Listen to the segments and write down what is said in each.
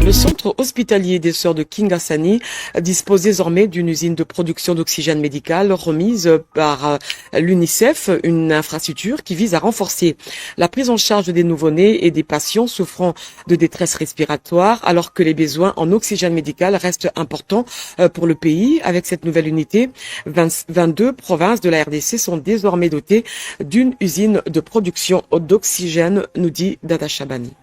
Le centre hospitalier des Sœurs de Kingasani dispose désormais d'une usine de production d'oxygène médical remise par l'UNICEF, une infrastructure qui vise à renforcer la prise en charge des nouveau-nés et des patients souffrant de détresse respiratoire, alors que les besoins en oxygène médical restent importants pour le pays. Avec cette nouvelle unité, 22 provinces de la RDC sont désormais dotées d'une usine de production d'oxygène, nous dit Dada Chabani.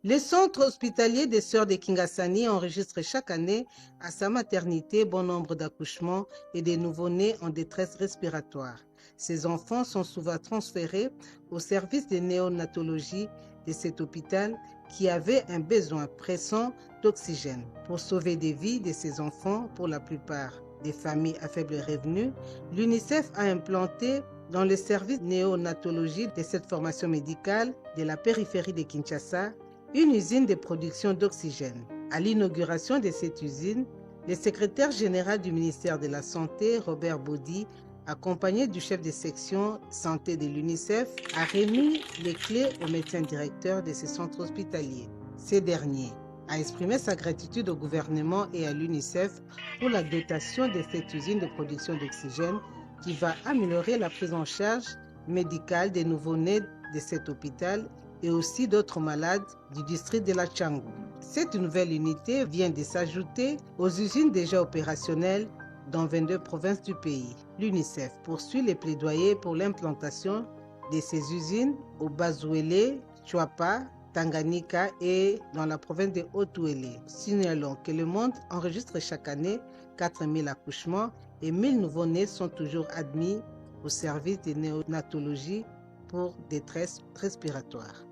Le centre hospitalier des Sœurs de Kingasani enregistre chaque année à sa maternité bon nombre d'accouchements et des nouveau-nés en détresse respiratoire. Ces enfants sont souvent transférés au service de néonatologie de cet hôpital qui avait un besoin pressant d'oxygène. Pour sauver des vies de ces enfants, pour la plupart des familles à faible revenu, l'UNICEF a implanté dans le service néonatologie de cette formation médicale de la périphérie de Kinshasa une usine de production d'oxygène. À l'inauguration de cette usine, le secrétaire général du ministère de la Santé, Robert Baudy, accompagné du chef de section santé de l'UNICEF, a remis les clés au médecin directeur de ce centre hospitalier. Ce dernier a exprimé sa gratitude au gouvernement et à l'UNICEF pour la dotation de cette usine de production d'oxygène qui va améliorer la prise en charge médicale des nouveau-nés de cet hôpital et aussi d'autres malades du district de la Tchangou. Cette nouvelle unité vient de s'ajouter aux usines déjà opérationnelles dans 22 provinces du pays. L'UNICEF poursuit les plaidoyers pour l'implantation de ces usines au Bazouélé, Chouapa, Tanganyika et dans la province de Haut-Ouélé. Signalons que le monde enregistre chaque année 4000 accouchements et 1000 nouveau-nés sont toujours admis au service de néonatologie pour détresse respiratoire.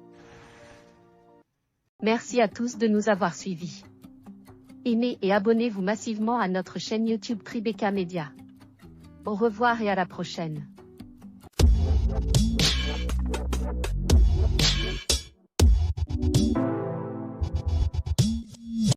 Merci à tous de nous avoir suivis. Aimez et abonnez-vous massivement à notre chaîne YouTube Tribeca Media. Au revoir et à la prochaine.